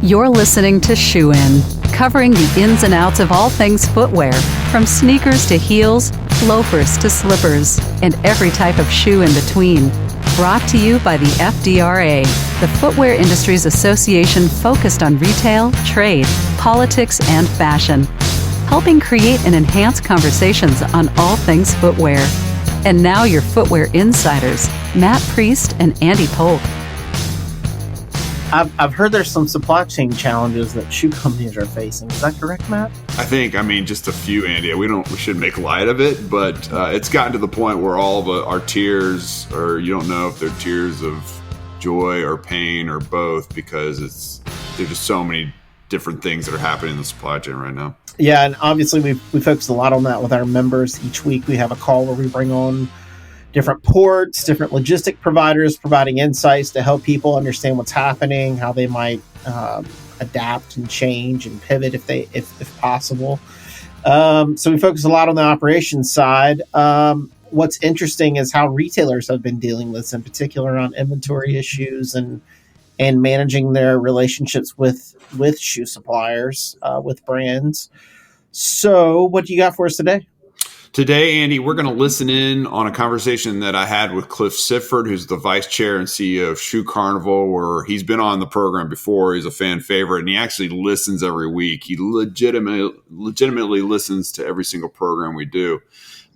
You're listening to Shoe In, covering the ins and outs of all things footwear, from sneakers to heels, loafers to slippers, and every type of shoe in between. Brought to you by the FDRA, the Footwear Industries Association focused on retail, trade, politics, and fashion, helping create and enhance conversations on all things footwear. And now your footwear insiders, Matt Priest and Andy Polk. I've heard there's some supply chain challenges that shoe companies are facing. Is that correct, Matt? I think, just a few, Andy. We shouldn't make light of it, but it's gotten to the point where all of our tears, or you don't know if they're tears of joy or pain or both, because there's just so many different things that are happening in the supply chain right now. Yeah, and obviously we focus a lot on that with our members. Each week we have a call where we bring on different ports, different logistic providers, providing insights to help people understand what's happening, how they might adapt and change and pivot if possible. So we focus a lot on the operations side. What's interesting is how retailers have been dealing with this, in particular on inventory issues and managing their relationships with shoe suppliers, with brands. So what do you got for us today? Today, Andy, we're going to listen in on a conversation that I had with Cliff Sifford, who's the vice chair and CEO of Shoe Carnival, where he's been on the program before. He's a fan favorite, and he actually listens every week. He legitimately listens to every single program we do.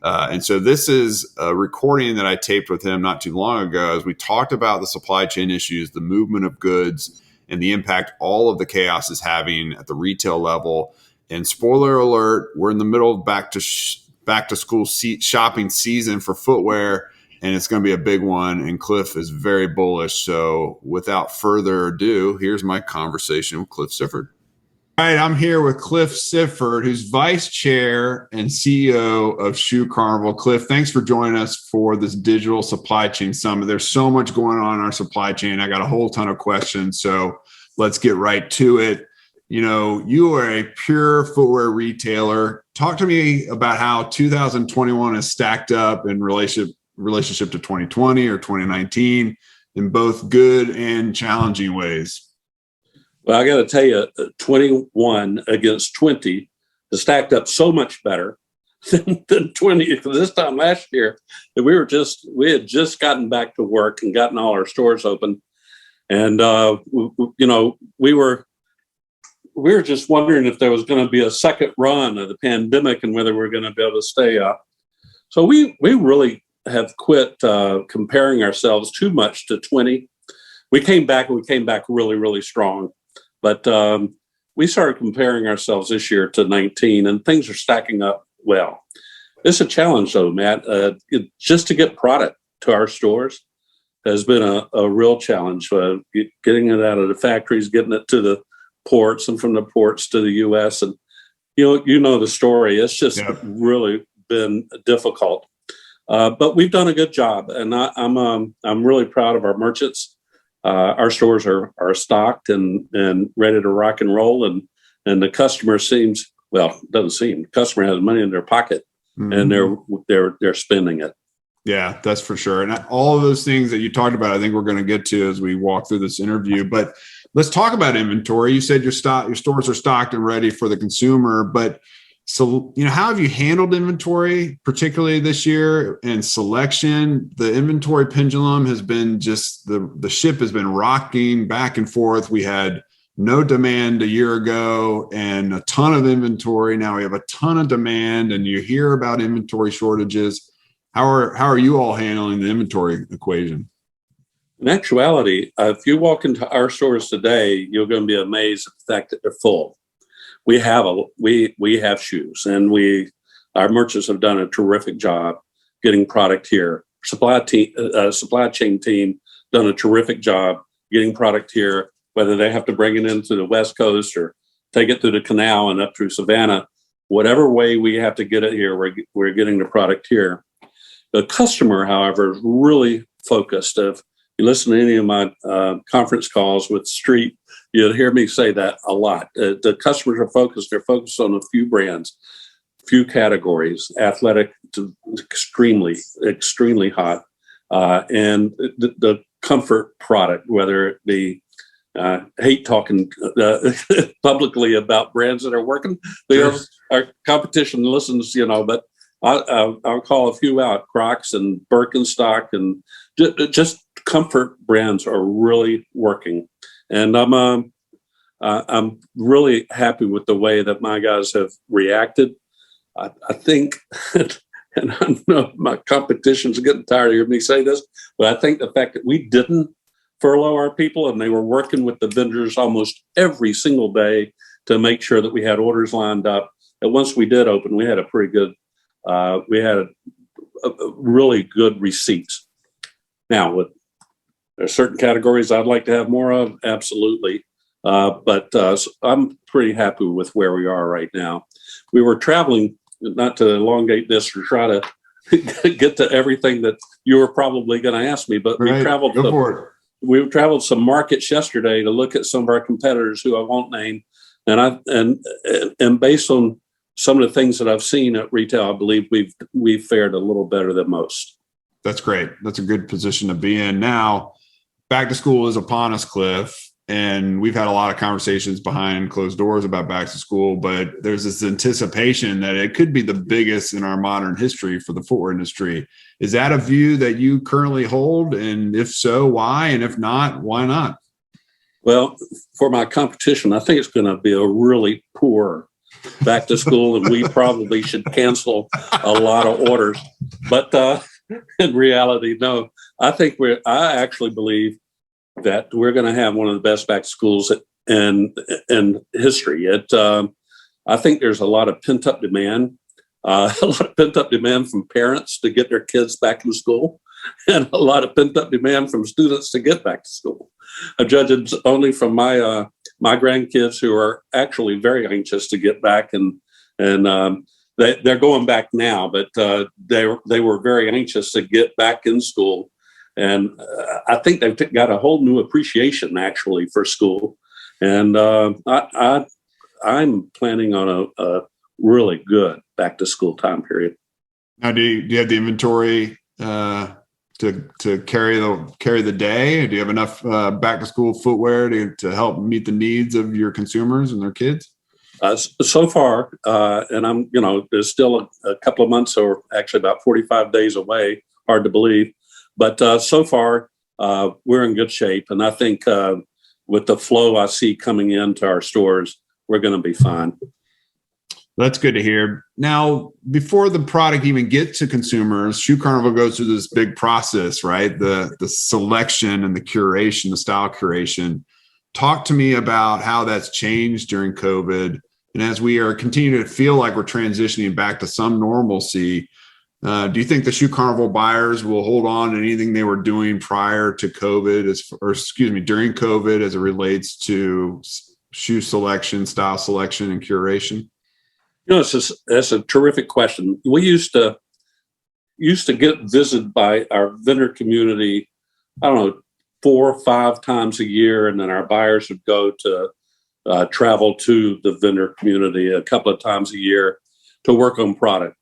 And so this is a recording that I taped with him not too long ago as we talked about the supply chain issues, the movement of goods, and the impact all of the chaos is having at the retail level. And spoiler alert, we're in the middle of back to school shopping season for footwear, and it's going to be a big one. And Cliff is very bullish. So without further ado, here's my conversation with Cliff Sifford. All right, I'm here with Cliff Sifford, who's vice chair and CEO of Shoe Carnival. Cliff, thanks for joining us for this digital supply chain summit. There's so much going on in our supply chain. I got a whole ton of questions, so let's get right to it. You are a pure footwear retailer. Talk to me about how 2021 is stacked up in relationship to 2020 or 2019 in both good and challenging ways. Well, I got to tell you, 21 against 20 is stacked up so much better than 20. This time last year, we had just gotten back to work and gotten all our stores open, and we were just wondering if there was going to be a second run of the pandemic and whether we're going to be able to stay up. So we really have quit comparing ourselves too much to 20. We came back really, really strong. But we started comparing ourselves this year to 19, and things are stacking up well. It's a challenge, though, Matt. Just to get product to our stores has been a real challenge. Getting it out of the factories, getting it to the ports, and from the ports to the U.S. And you know the story. It's just really been difficult. But we've done a good job, and I'm really proud of our merchants. Our stores are stocked and ready to rock and roll, and the customer the customer has money in their pocket, and they're spending it. Yeah, that's for sure. And all of those things that you talked about, I think we're going to get to as we walk through this interview. But let's talk about inventory. You said your stores are stocked and ready for the consumer, but so, how have you handled inventory, particularly this year, and selection? The inventory pendulum has been just the ship has been rocking back and forth. We had no demand a year ago and a ton of inventory. Now we have a ton of demand, and you hear about inventory shortages. How are you all handling the inventory equation? In actuality, if you walk into our stores today, you're going to be amazed at the fact that they're full. We have shoes, and our merchants have done a terrific job getting product here. Supply chain team done a terrific job getting product here, whether they have to bring it into the West Coast or take it through the canal and up through Savannah. Whatever way we have to get it here, we're getting the product here. The customer, however, is really focused. If you listen to any of my conference calls with Street, you'll hear me say that a lot. The customers are focused. They're focused on a few brands, few categories, athletic to extremely, extremely hot, and the comfort product, whether it be I hate talking publicly about brands that are working because our competition listens, but I'll call a few out. Crocs and Birkenstock and just comfort brands are really working. And I'm really happy with the way that my guys have reacted. I think, and I know my competition's getting tired of hearing me say this, but I think the fact that we didn't furlough our people and they were working with the vendors almost every single day to make sure that we had orders lined up. And once we did open, we had a pretty good, we had a really good receipts. Now, there's certain categories I'd like to have more of, absolutely. But I'm pretty happy with where we are right now. We were traveling, not to elongate this or try to get to everything that you were probably going to ask me, but we traveled. Go for it. We traveled some markets yesterday to look at some of our competitors who I won't name, and based on some of the things that I've seen at retail, I believe we've fared a little better than most. That's great. That's a good position to be in. Now, back to school is upon us, Cliff, and we've had a lot of conversations behind closed doors about back to school, but there's this anticipation that it could be the biggest in our modern history for the footwear industry. Is that a view that you currently hold? And if so, why? And if not, why not? Well, for my competition, I think it's going to be a really poor back to school, and we probably should cancel a lot of orders. But in reality, no. I actually believe that we're going to have one of the best back to schools in history. I think there's a lot of pent up demand, from parents to get their kids back in school, and a lot of pent up demand from students to get back to school. I'm judging only from my grandkids who are actually very anxious to get back, and they're going back now, but they were very anxious to get back in school. And I think they've got a whole new appreciation, actually, for school. And I'm planning on a really good back to school time period. Now, do you have the inventory to carry the day? Do you have enough back to school footwear to help meet the needs of your consumers and their kids? So far, and there's still a couple of months, or actually about 45 days away. Hard to believe. But so far, we're in good shape. And I think with the flow I see coming into our stores, we're going to be fine. That's good to hear. Now, before the product even gets to consumers, Shoe Carnival goes through this big process, right? The selection and the curation, the style curation. Talk to me about how that's changed during COVID. And as we are continuing to feel like we're transitioning back to some normalcy, do you think the Shoe Carnival buyers will hold on to anything they were doing prior to COVID, during COVID, as it relates to shoe selection, style selection, and curation? That's a terrific question. We used to get visited by our vendor community, I don't know, 4 or 5 times a year, and then our buyers would go to travel to the vendor community a couple of times a year to work on product.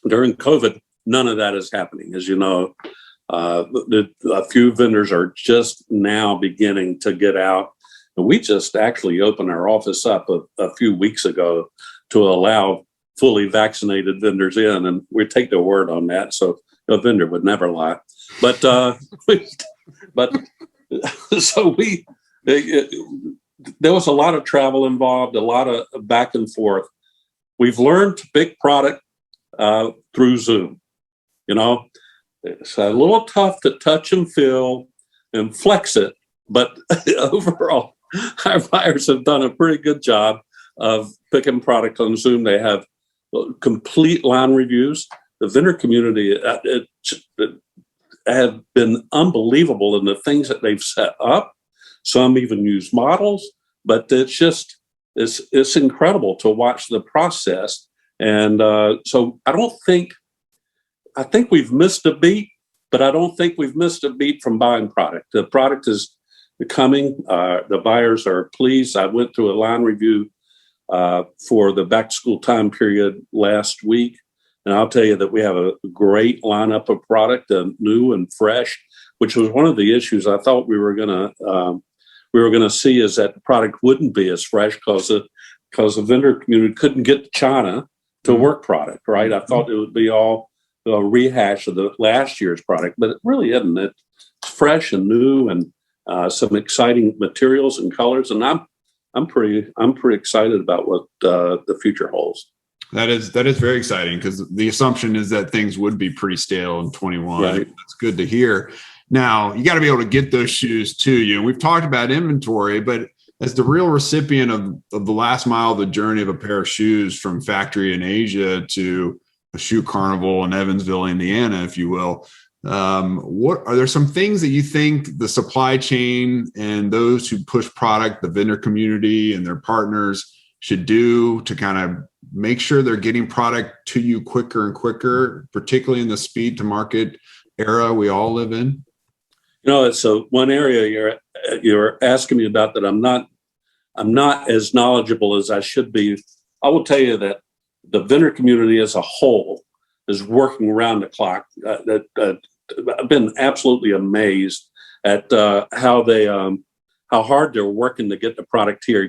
During COVID, none of that is happening. As you know, a few vendors are just now beginning to get out. And we just actually opened our office up a few weeks ago to allow fully vaccinated vendors in, and we take their word on that. So a vendor would never lie. But there was a lot of travel involved, a lot of back and forth. We've learned to pick product through Zoom. It's a little tough to touch and feel and flex it, but overall, our buyers have done a pretty good job of picking product on Zoom. They have complete line reviews. The vendor community have been unbelievable in the things that they've set up. Some even use models, but it's incredible to watch the process. And so I think we've missed a beat, but I don't think we've missed a beat from buying product. The product is coming. The buyers are pleased. I went through a line review for the back to school time period last week. And I'll tell you that we have a great lineup of product, new and fresh, which was one of the issues I thought we were going to we were going to see is that the product wouldn't be as fresh because the vendor community couldn't get to China to work product, right? I thought it would be all a rehash of the last year's product, but it really isn't. It's fresh and new and some exciting materials and colors, and I'm pretty excited about what the future holds. That is very exciting, because the assumption is that things would be pretty stale in 21. Right. That's good to hear. Now, you got to be able to get those shoes to you. And we've talked about inventory, but as the real recipient of the last mile of the journey of a pair of shoes from factory in Asia to a shoe carnival in Evansville, Indiana, if you will, what are there some things that you think the supply chain and those who push product, the vendor community and their partners, should do to kind of make sure they're getting product to you quicker and quicker, particularly in the speed to market era we all live in? It's one area you're asking me about that I'm not as knowledgeable as I should be. I will tell you that the vendor community as a whole is working around the clock. I've been absolutely amazed at how hard they're working to get the product here.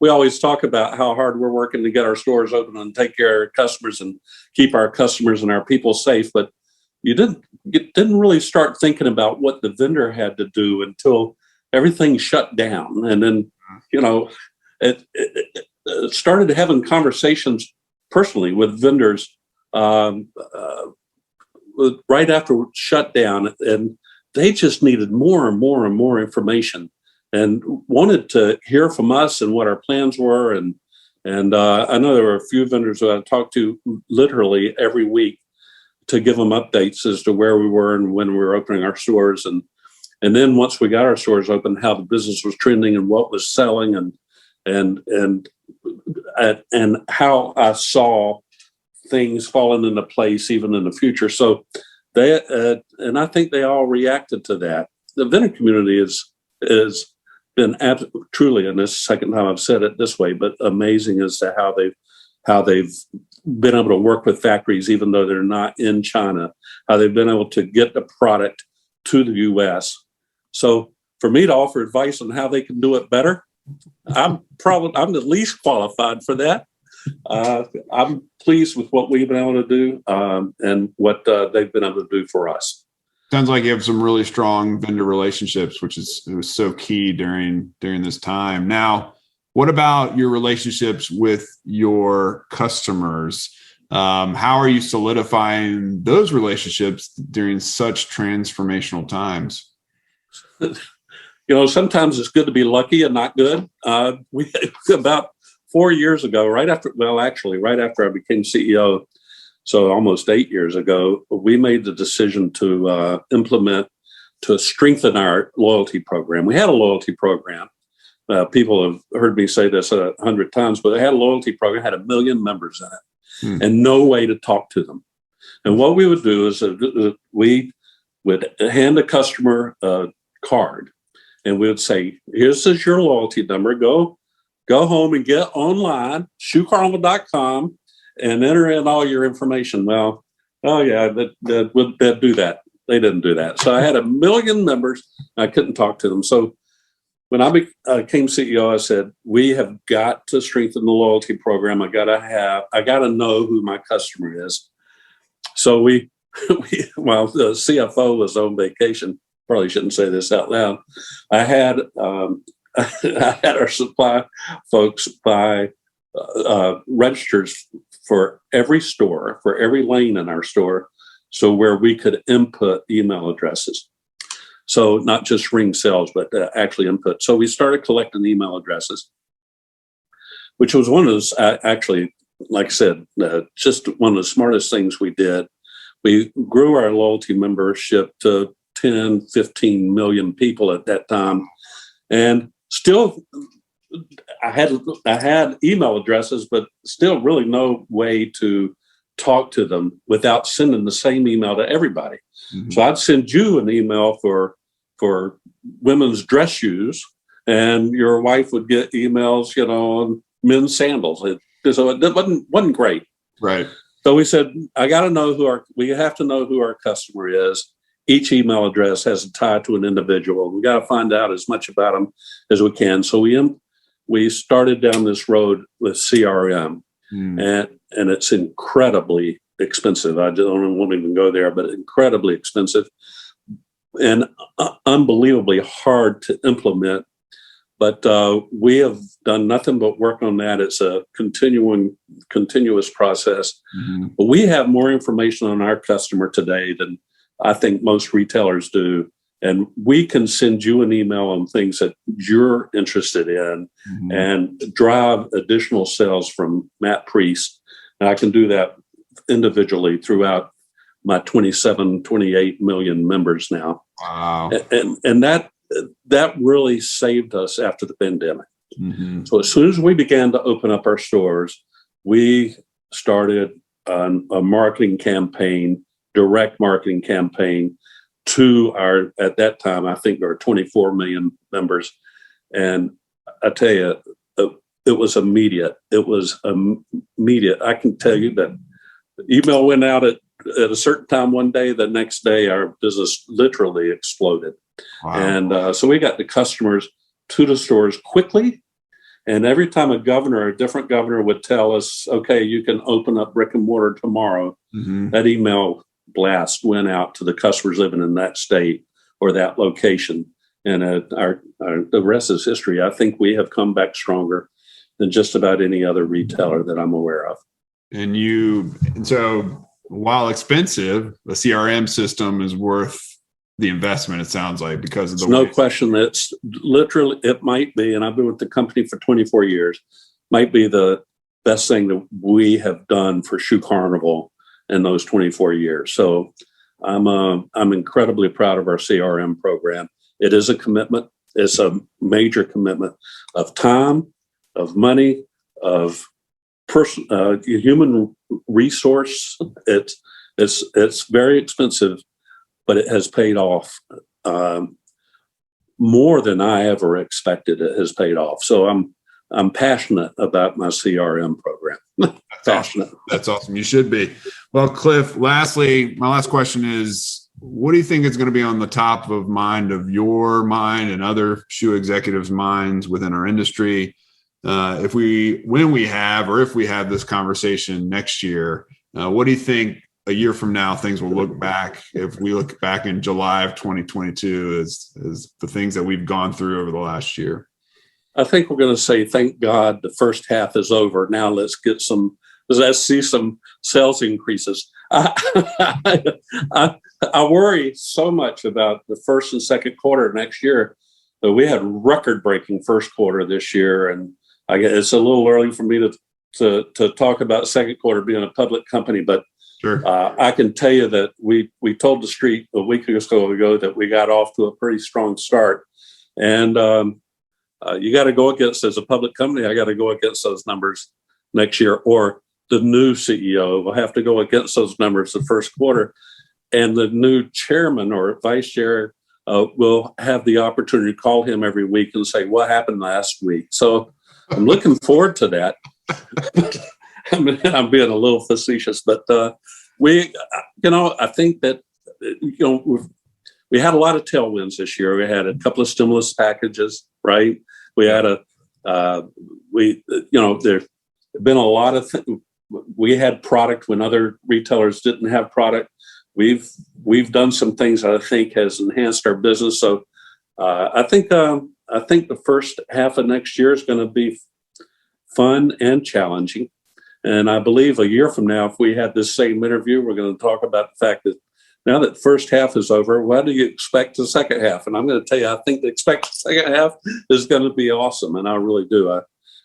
We always talk about how hard we're working to get our stores open and take care of our customers and keep our customers and our people safe, but you didn't really start thinking about what the vendor had to do until everything shut down. And then, it started having conversations personally with vendors right after shutdown, and they just needed more and more and more information and wanted to hear from us and what our plans were. And I know there were a few vendors that I talked to literally every week to give them updates as to where we were and when we were opening our stores. And then once we got our stores open, how the business was trending and what was selling and how I saw things falling into place even in the future. So they, and I think they all reacted to that. The vendor community is been truly, and this is the second time I've said it this way, but amazing as to how they've been able to work with factories, even though they're not in China, how they've been able to get the product to the U.S. So for me to offer advice on how they can do it better, I'm the least qualified for that. I'm pleased with what we've been able to do and what they've been able to do for us. Sounds like you have some really strong vendor relationships, which was so key during this time. Now, what about your relationships with your customers? How are you solidifying those relationships during such transformational times? Sometimes it's good to be lucky and not good. We about 4 years ago, right after I became CEO, so almost 8 years ago, we made the decision to strengthen our loyalty program. We had a loyalty program. People have heard me say this 100 times, but they had a loyalty program, had 1 million members in it, and no way to talk to them. And what we would do is we would hand a customer a card, and we would say, "Here's your loyalty number. Go home and get online, shoecarnival.com, and enter in all your information." Well, oh yeah, they'd do that. They didn't do that. So I had 1 million members. I couldn't talk to them. So when I became CEO, I said, we have got to strengthen the loyalty program. I got to know who my customer is. So while the CFO was on vacation, probably shouldn't say this out loud, I had our supply folks buy registers for every store, for every lane in our store, so where we could input email addresses. So not just ring cells, but actually input. So we started collecting email addresses, which was one of those, actually, like I said, just one of the smartest things we did. We grew our loyalty membership to 10, 15 million people at that time. And still, I had email addresses, but still really no way to talk to them without sending the same email to everybody. Mm-hmm. So I'd send you an email for women's dress shoes, and your wife would get emails, on men's sandals. So it wasn't great. Right. So we said, we have to know who our customer is. each email address has a tie to an individual. We got to find out as much about them as we can. So we started down this road with CRM, and it's incredibly expensive. I won't even go there, but incredibly expensive and unbelievably hard to implement. But we have done nothing but work on that. It's a continuous process. But we have more information on our customer today than I think most retailers do. And we can send you an email on things that you're interested in and drive additional sales from Matt Priest. And I can do that individually throughout my 28 million members now. Wow. And that really saved us after the pandemic. So as soon as we began to open up our stores, we started a marketing campaign, direct marketing campaign to our, at that time, I think there were 24 million members. And I tell you, it was immediate. It was immediate. I can tell you that the email went out at a certain time one day. The next day, our business literally exploded. Wow. And so we got the customers to the stores quickly. And every time a different governor would tell us, okay, you can open up brick and mortar tomorrow, that email blast went out to the customers living in that state or that location. And the rest is history. I think we have come back stronger than just about any other retailer that I'm aware of. And so while expensive, the CRM system is worth the investment, it sounds like, because of the no question. It's literally, it might be, and I've been with the company for 24 years, might be the best thing that we have done for Shoe Carnival in those 24 years. So I'm incredibly proud of our CRM program. It is a commitment. It's a major commitment of time, of money, of human resource. It's very expensive, but it has paid off more than I ever expected. It has paid off. So I'm passionate about my CRM program. Passionate. Awesome. That's awesome. You should be. Well, Cliff, lastly, my last question is, what do you think is going to be on the top of mind of your mind and other shoe executives' minds within our industry? If we have this conversation next year, what do you think a year from now things will look back, if we look back in July of 2022 as the things that we've gone through over the last year? I think we're going to say, thank God the first half is over. Now let's see some sales increases. I worry so much about the first and second quarter next year. We had record-breaking first quarter this year, and I guess it's a little early for me to talk about second quarter being a public company, but sure. I can tell you that we told the street a week or so ago that we got off to a pretty strong start, and you got to go against, as a public company, I got to go against those numbers next year, or the new CEO will have to go against those numbers the first quarter, and the new chairman or vice chair will have the opportunity to call him every week and say, what happened last week? So I'm looking forward to that. I mean, I'm being a little facetious, but I think that, we had a lot of tailwinds this year. We had a couple of stimulus packages, right? We had there's been a lot of we had product when other retailers didn't have product. We've done some things that I think has enhanced our business. So I think the first half of next year is going to be fun and challenging. And I believe a year from now, if we had this same interview, we're going to talk about the fact that now that the first half is over, what do you expect the second half? And I'm going to tell you, I think the expected second half is going to be awesome. And I really do.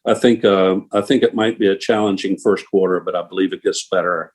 I think it might be a challenging first quarter, but I believe it gets better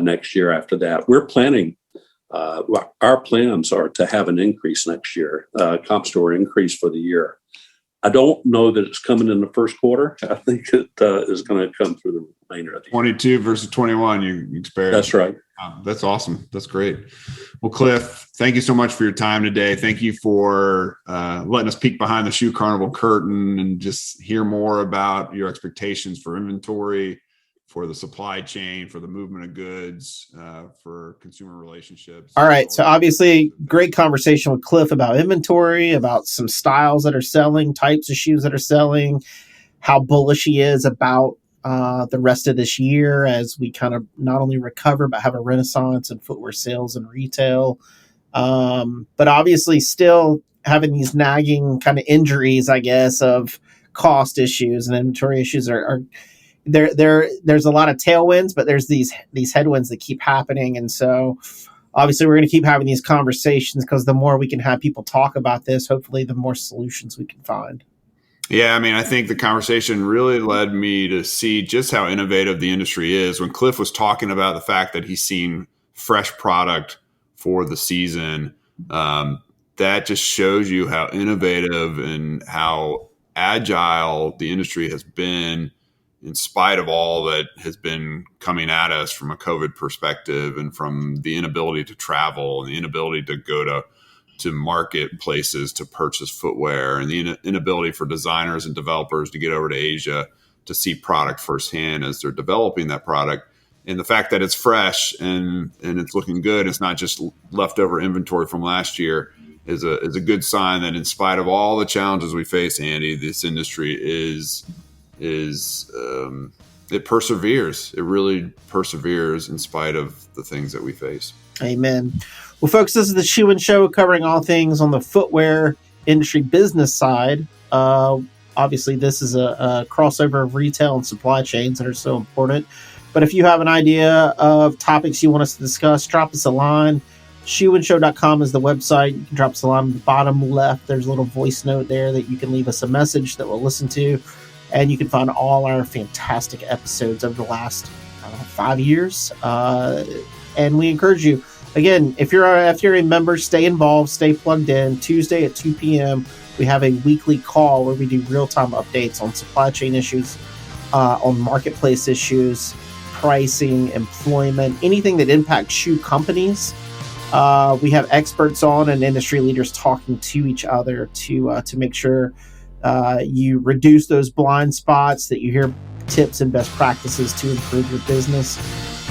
next year after that. We're planning, our plans are to have an increase next year, comp store increase for the year. I don't know that it's coming in the first quarter. I think it is going to come through the remainder of the year. 22 versus 21, you expect. That's right. That's awesome. That's great. Well, Cliff, thank you so much for your time today. Thank you for letting us peek behind the Shoe Carnival curtain and just hear more about your expectations for inventory, for the supply chain, for the movement of goods, for consumer relationships. All right. So obviously, great conversation with Cliff about inventory, about some styles that are selling, types of shoes that are selling, how bullish he is about the rest of this year as we kind of not only recover, but have a renaissance in footwear sales and retail. But obviously still having these nagging kind of injuries, I guess, of cost issues and inventory issues are there's a lot of tailwinds, but there's these headwinds that keep happening. And so obviously we're going to keep having these conversations because the more we can have people talk about this, hopefully the more solutions we can find. Yeah, I mean, I think the conversation really led me to see just how innovative the industry is. When Cliff was talking about the fact that he's seen fresh product for the season, that just shows you how innovative and how agile the industry has been in spite of all that has been coming at us from a COVID perspective and from the inability to travel and the inability to go to marketplaces to purchase footwear and the inability for designers and developers to get over to Asia to see product firsthand as they're developing that product. And the fact that it's fresh and it's looking good, it's not just leftover inventory from last year, is a good sign that in spite of all the challenges we face, Andy, this industry it perseveres. It really perseveres in spite of the things that we face. Amen. Well, folks, this is the Shoe and Show, covering all things on the footwear industry business side. Obviously, this is a crossover of retail and supply chains that are so important. But if you have an idea of topics you want us to discuss, drop us a line. Shoeandshow.com is the website. You can drop us a line on the bottom left. There's a little voice note there that you can leave us a message that we'll listen to. And you can find all our fantastic episodes over the last 5 years. And we encourage you, again, if you're a member, stay involved, stay plugged in. Tuesday at 2 p.m., we have a weekly call where we do real-time updates on supply chain issues, on marketplace issues, pricing, employment, anything that impacts shoe companies. We have experts on and industry leaders talking to each other to make sure you reduce those blind spots, that you hear tips and best practices to improve your business.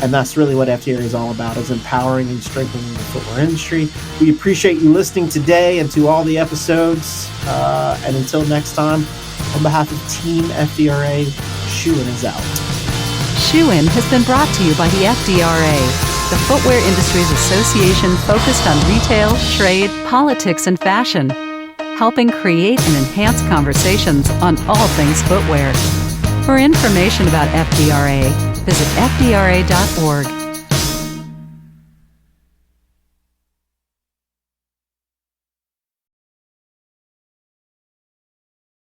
And that's really what FDRA is all about, is empowering and strengthening the footwear industry. We appreciate you listening today and to all the episodes. And until next time, on behalf of Team FDRA, Shoein is out. Shoein has been brought to you by the FDRA, the Footwear Industries Association focused on retail, trade, politics, and fashion, helping create and enhance conversations on all things footwear. For information about FDRA, visit fdra.org.